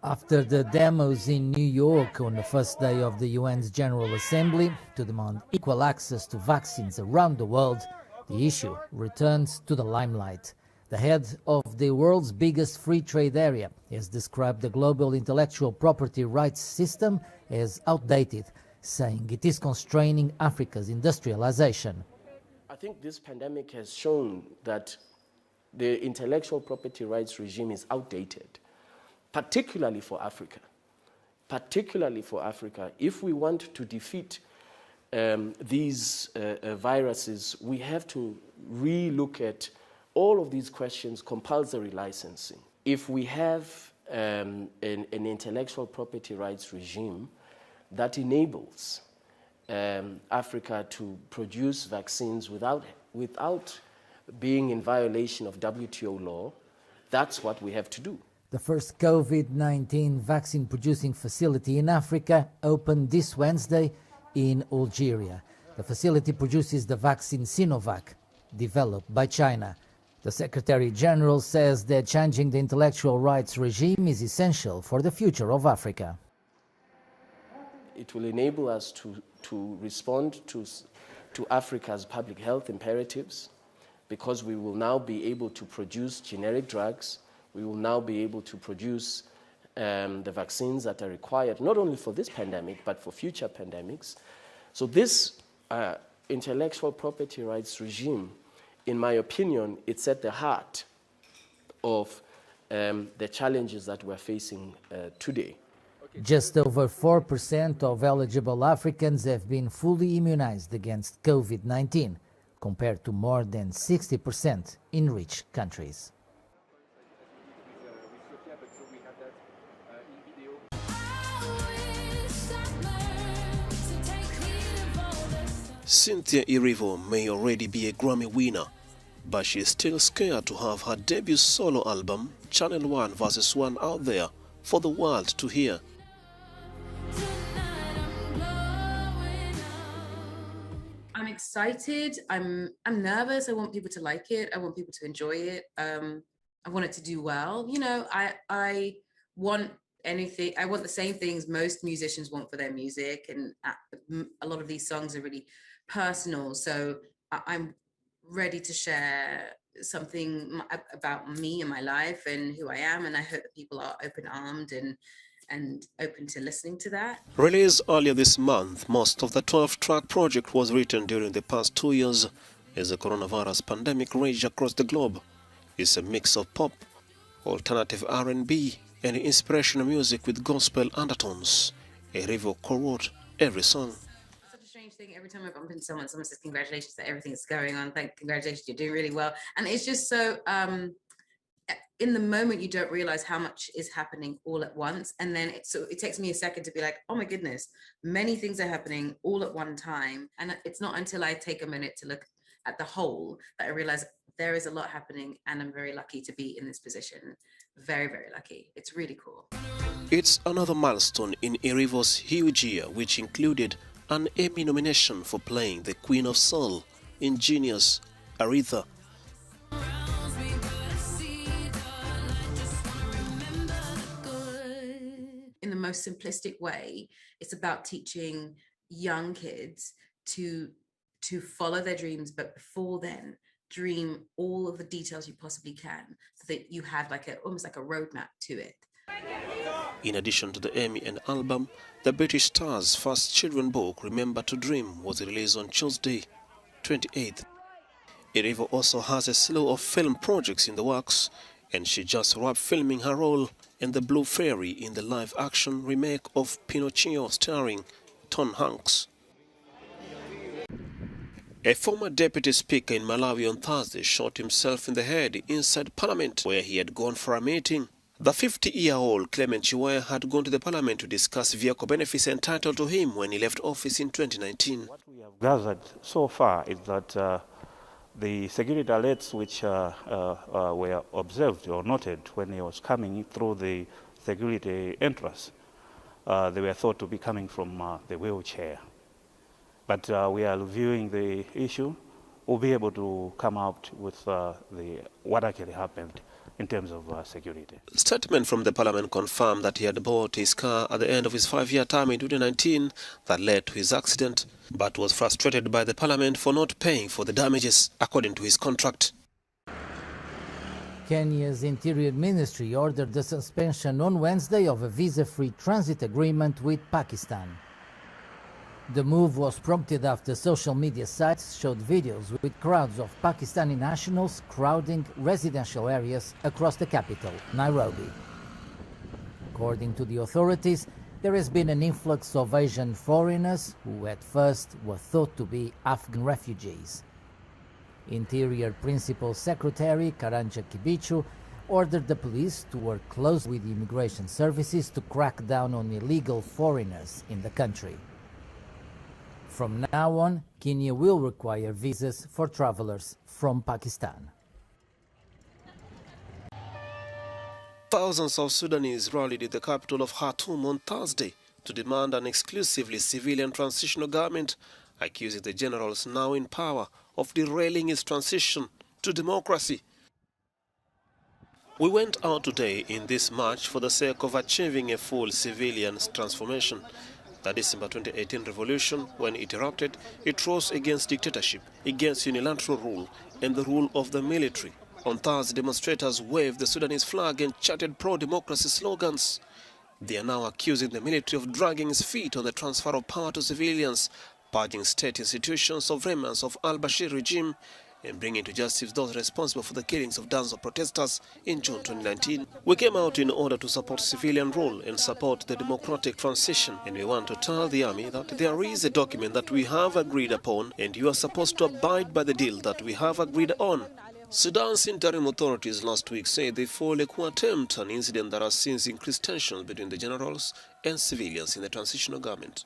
After the demos in New York on the first day of the UN's General Assembly to demand equal access to vaccines around the world, the issue returns to the limelight. The head of the world's biggest free trade area has described the global intellectual property rights system as outdated, saying it is constraining Africa's industrialization. I think this pandemic has shown that the intellectual property rights regime is outdated, particularly for Africa. Particularly for Africa. If we want to defeat these viruses, we have to re-look at all of these questions, compulsory licensing. If we have an intellectual property rights regime that enables Africa to produce vaccines without being in violation of WTO law, that's what we have to do. The first COVID-19 vaccine-producing facility in Africa opened this Wednesday in Algeria. The facility produces the vaccine Sinovac, developed by China. The Secretary General says that changing the intellectual rights regime is essential for the future of Africa. It will enable us to respond to Africa's public health imperatives, because we will now be able to produce generic drugs. We will now be able to produce the vaccines that are required, not only for this pandemic, but for future pandemics. So this intellectual property rights regime, in my opinion, it's at the heart of the challenges that we're facing today. Just over 4% of eligible Africans have been fully immunized against COVID-19, compared to more than 60% in rich countries. Cynthia Erivo may already be a Grammy winner, but she is still scared to have her debut solo album, Channel 1 vs. 1, out there for the world to hear. I'm excited. I'm nervous. I want people to like it. I want people to enjoy it. I want it to do well. You know, I want anything. I want the same things most musicians want for their music, and a lot of these songs are really personal. So I'm ready to share something about me and my life and who I am, and I hope that people are open-armed and open to listening to that. Released earlier this month, most of the 12-track project was written during the past 2 years as the coronavirus pandemic raged across the globe. It's a mix of pop, alternative R&B, and inspirational music with gospel undertones. Erivo co-wrote every song. Such a strange thing. Every time I bump into someone says, congratulations that everything's going on. Congratulations, you're doing really well. And it's just so... in the moment, you don't realize how much is happening all at once. And then it takes me a second to be like, oh my goodness, many things are happening all at one time. And it's not until I take a minute to look at the whole that I realize there is a lot happening, and I'm very lucky to be in this position. Very, very lucky. It's really cool. It's another milestone in Erivo's huge year, which included an Emmy nomination for playing the Queen of Soul in Genius, Aretha. In the most simplistic way, it's about teaching young kids to follow their dreams, but before then, dream all of the details you possibly can, so that you have almost like a roadmap to it. In addition to the Emmy and album, the British star's first children's book, Remember to Dream, was released on Tuesday, 28th. Erivo also has a slew of film projects in the works, and she just wrapped filming her role in The Blue Fairy in the live-action remake of Pinocchio starring Tom Hanks. A former deputy speaker in Malawi on Thursday shot himself in the head inside Parliament, where he had gone for a meeting. The 50-year-old Clement Chiwaya had gone to the Parliament to discuss vehicle benefits entitled to him when he left office in 2019. What we have gathered so far is that the security alerts which were observed or noted when he was coming through the security entrance, they were thought to be coming from the wheelchair. But we are reviewing the issue we'll be able to come out with what actually happened in terms of security. Statement from the parliament confirmed that he had bought his car at the end of his 5-year term in 2019 that led to his accident, but was frustrated by the parliament for not paying for the damages according to his contract. Kenya's Interior Ministry ordered the suspension on Wednesday of a visa-free transit agreement with Pakistan. The move was prompted after social media sites showed videos with crowds of Pakistani nationals crowding residential areas across the capital, Nairobi. According to the authorities, there has been an influx of Asian foreigners who at first were thought to be Afghan refugees. Interior Principal Secretary Karanja Kibichu ordered the police to work closely with the immigration services to crack down on illegal foreigners in the country. From now on, Kenya will require visas for travelers from Pakistan. Thousands of Sudanese rallied in the capital of Khartoum on Thursday to demand an exclusively civilian transitional government, accusing the generals now in power of derailing its transition to democracy. We went out today in this march for the sake of achieving a full civilian transformation. The December 2018 revolution, when it erupted, it rose against dictatorship, against unilateral rule, and the rule of the military. On Thursday, demonstrators waved the Sudanese flag and chanted pro-democracy slogans. They are now accusing the military of dragging its feet on the transfer of power to civilians, purging state institutions of remnants of al-Bashir regime, and bringing to justice those responsible for the killings of dozens of protesters in June 2019. We came out in order to support civilian rule and support the democratic transition, and we want to tell the army that there is a document that we have agreed upon, and you are supposed to abide by the deal that we have agreed on. Sudan's interim authorities last week said they fully condemned an incident that has since increased tensions between the generals and civilians in the transitional government.